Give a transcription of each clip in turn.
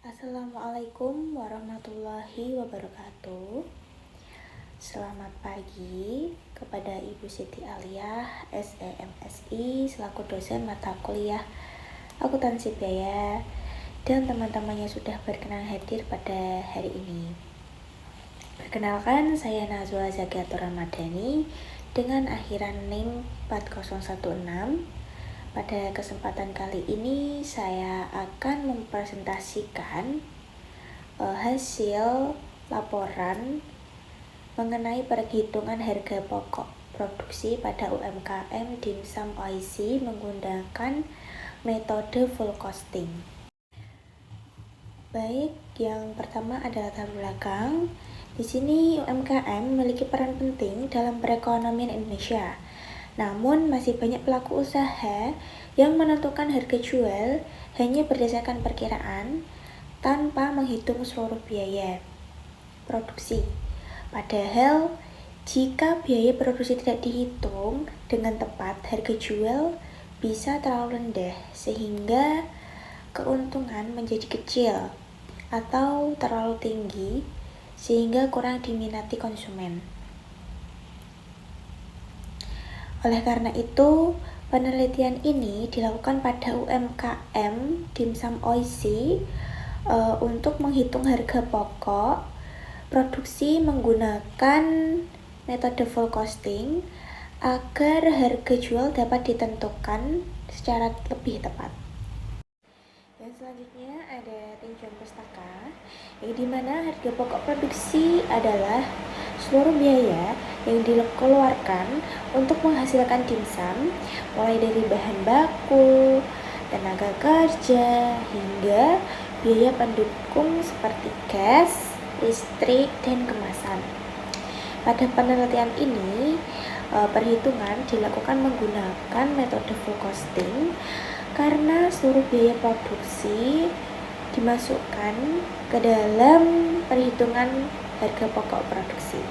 Assalamualaikum warahmatullahi wabarakatuh. Selamat pagi kepada Ibu Siti Aliyah, SEMSI, selaku dosen mata kuliah akuntansi biaya, dan teman-temannya sudah berkenan hadir pada hari ini. Perkenalkan, saya Nazwa Zakiatur Ramadhani dengan akhiran NIM 4016. Pada kesempatan kali ini saya akan mempresentasikan hasil laporan mengenai perhitungan harga pokok produksi pada UMKM Dimsum OIC menggunakan metode full costing. Baik, yang pertama adalah latar belakang. Di sini UMKM memiliki peran penting dalam perekonomian Indonesia. Namun masih banyak pelaku usaha yang menentukan harga jual hanya berdasarkan perkiraan tanpa menghitung seluruh biaya produksi. Padahal jika biaya produksi tidak dihitung dengan tepat, harga jual bisa terlalu rendah sehingga keuntungan menjadi kecil atau terlalu tinggi sehingga kurang diminati konsumen. Oleh karena itu, penelitian ini dilakukan pada UMKM Dimsum OIC untuk menghitung harga pokok produksi menggunakan metode full costing agar harga jual dapat ditentukan secara lebih tepat. Dan selanjutnya ada tinjauan pustaka, yang dimana harga pokok produksi adalah seluruh biaya yang dikeluarkan untuk menghasilkan dimsum, mulai dari bahan baku, tenaga kerja, hingga biaya pendukung seperti gas, listrik, dan kemasan. Pada penelitian ini, perhitungan dilakukan menggunakan metode full costing karena seluruh biaya produksi dimasukkan ke dalam perhitungan harga pokok produksi.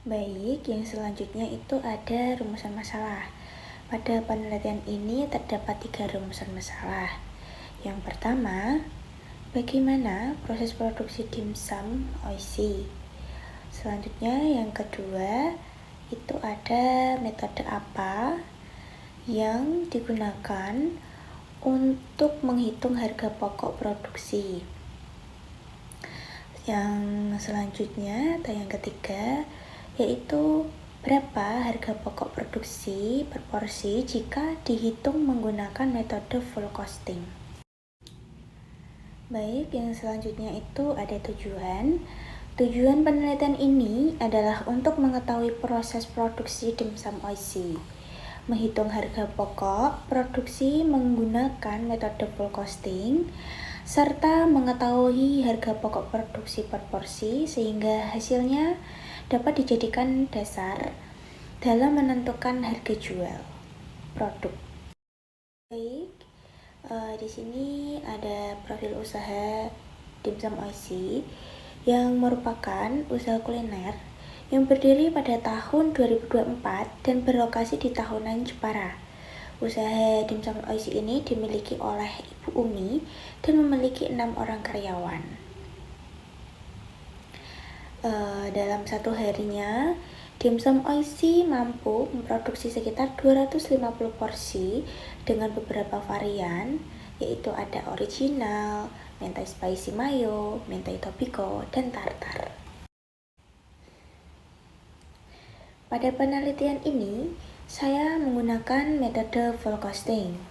Baik, yang selanjutnya itu ada rumusan masalah. Pada penelitian ini terdapat 3 rumusan masalah. Yang pertama, bagaimana proses produksi dimsum OIC. Selanjutnya yang kedua, itu ada metode apa yang digunakan untuk menghitung harga pokok produksi. Yang selanjutnya atau yang ketiga yaitu berapa harga pokok produksi per porsi jika dihitung menggunakan metode full costing. Baik, yang selanjutnya itu ada tujuan. Tujuan penelitian ini adalah untuk mengetahui proses produksi dimsum OIC, menghitung harga pokok produksi menggunakan metode full costing, serta mengetahui harga pokok produksi per porsi sehingga hasilnya dapat dijadikan dasar dalam menentukan harga jual produk. Baik, di sini ada profil usaha Dimsum OIC yang merupakan usaha kuliner yang berdiri pada tahun 2024 dan berlokasi di Tahunan Jepara. Usaha Dimsum OIC ini dimiliki oleh Ibu Umi dan memiliki 6 orang karyawan. Dalam satu harinya, Dimsum OIC mampu memproduksi sekitar 250 porsi dengan beberapa varian, yaitu ada original, mentai spicy mayo, mentai tobiko, dan tartar. Pada penelitian ini, saya menggunakan metode full costing.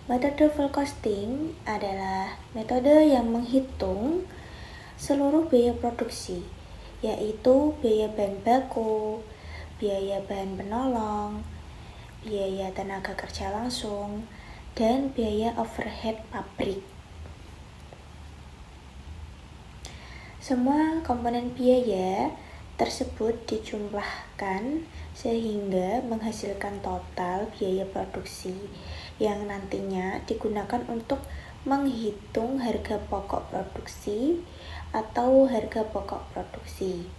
Metode full costing adalah metode yang menghitung seluruh biaya produksi, yaitu biaya bahan baku, biaya bahan penolong, biaya tenaga kerja langsung, dan biaya overhead pabrik. Semua komponen biaya tersebut dijumlahkan sehingga menghasilkan total biaya produksi yang nantinya digunakan untuk menghitung harga pokok produksi atau harga pokok produksi.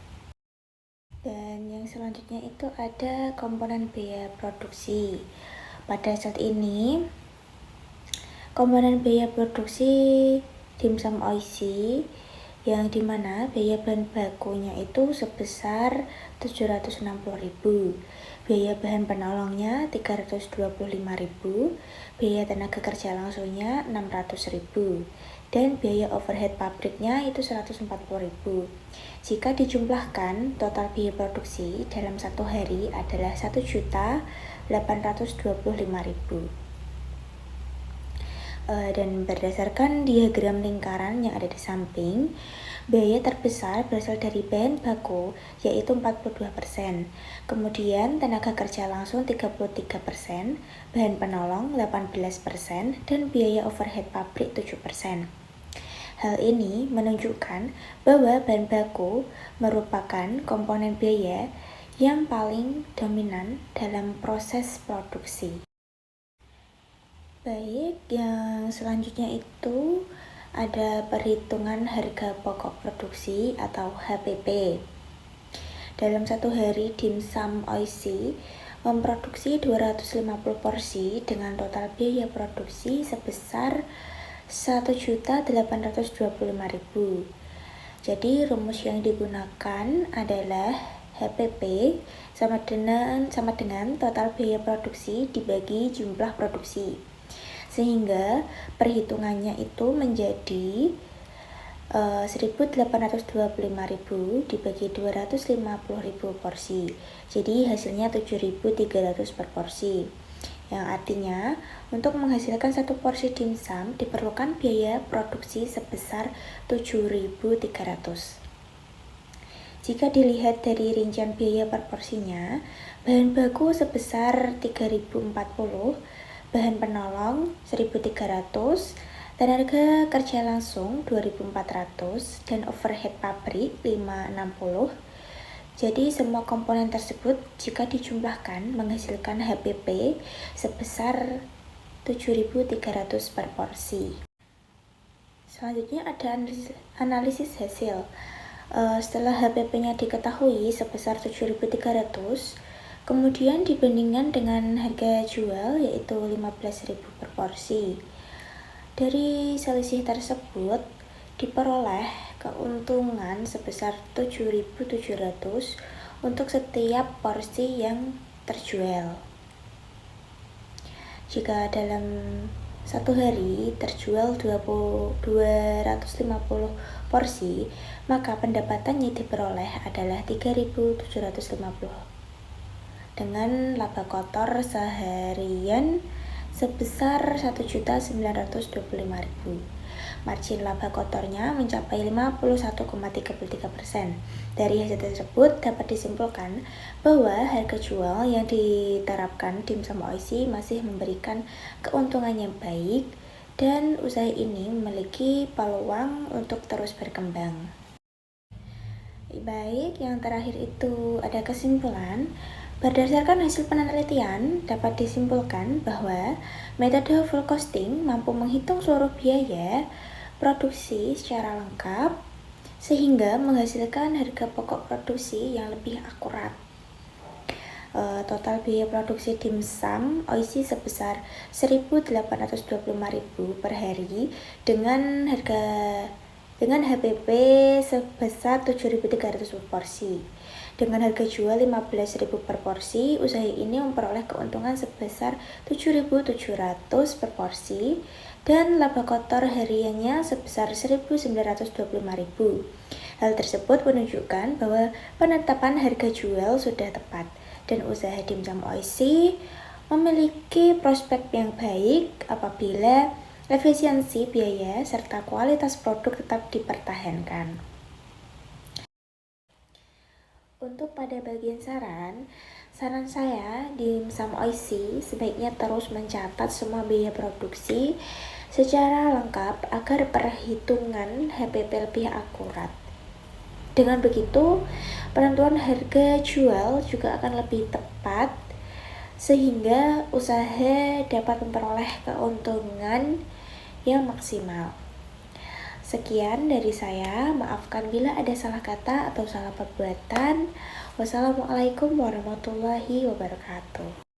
Dan yang selanjutnya itu ada komponen biaya produksi. Pada saat ini, komponen biaya produksi dimsum Oishi yang dimana biaya bahan bakunya itu sebesar 760.000, biaya bahan penolongnya 325.000, biaya tenaga kerja langsungnya 600.000, dan biaya overhead pabriknya itu 140.000. Jika dijumlahkan, total biaya produksi dalam satu hari adalah 1.825.000. Dan berdasarkan diagram lingkaran yang ada di samping, biaya terbesar berasal dari bahan baku yaitu 42%, kemudian tenaga kerja langsung 33%, bahan penolong 18%, dan biaya overhead pabrik 7%. Hal ini menunjukkan bahwa bahan baku merupakan komponen biaya yang paling dominan dalam proses produksi. Baik, yang selanjutnya itu ada perhitungan harga pokok produksi atau HPP. Dalam satu hari, dimsum Oishi memproduksi 250 porsi dengan total biaya produksi sebesar 1.825.000. Jadi rumus yang digunakan adalah HPP sama dengan total biaya produksi dibagi jumlah produksi. Sehingga perhitungannya itu menjadi 1.825.000 dibagi 250.000 porsi. Jadi hasilnya 7.300 per porsi. Yang artinya untuk menghasilkan satu porsi dimsum diperlukan biaya produksi sebesar 7.300. Jika dilihat dari rincian biaya per porsinya, bahan baku sebesar 3.040, bahan penolong 1.300, tenaga kerja langsung 2.400, dan overhead pabrik 560. Jadi semua komponen tersebut jika dijumlahkan menghasilkan HPP sebesar 7.300 per porsi. Selanjutnya ada analisis hasil. Setelah HPP-nya diketahui sebesar 7.300, kemudian dibandingkan dengan harga jual yaitu 15.000 per porsi. Dari selisih tersebut diperoleh keuntungan sebesar 7.700 untuk setiap porsi yang terjual. Jika dalam satu hari terjual 250 porsi, maka pendapatan yang diperoleh adalah 3.750 dengan laba kotor seharian sebesar 1.925.000. Margin laba kotornya mencapai 51,33%. Dari hasil tersebut dapat disimpulkan bahwa harga jual yang diterapkan dimsum Oishi masih memberikan keuntungan yang baik dan usaha ini memiliki peluang untuk terus berkembang. Baik, yang terakhir itu ada kesimpulan. Berdasarkan hasil penelitian, dapat disimpulkan bahwa metode full costing mampu menghitung seluruh biaya produksi secara lengkap, sehingga menghasilkan harga pokok produksi yang lebih akurat. Total biaya produksi dimsum Oishi sebesar 1.825.000 per hari dengan HPP sebesar 7.300 per porsi. Dengan harga jual 15.000 per porsi, usaha ini memperoleh keuntungan sebesar 7.700 per porsi dan laba kotor hariannya sebesar 1.925.000. Hal tersebut menunjukkan bahwa penetapan harga jual sudah tepat dan usaha dimsum Oishi memiliki prospek yang baik apabila efisiensi biaya serta kualitas produk tetap dipertahankan. Untuk pada bagian saran saya dimsum Oishi sebaiknya terus mencatat semua biaya produksi secara lengkap agar perhitungan HPP lebih akurat. Dengan begitu, penentuan harga jual juga akan lebih tepat sehingga usaha dapat memperoleh keuntungan yang maksimal. Sekian dari saya, maafkan bila ada salah kata atau salah perbuatan. Wassalamualaikum warahmatullahi wabarakatuh.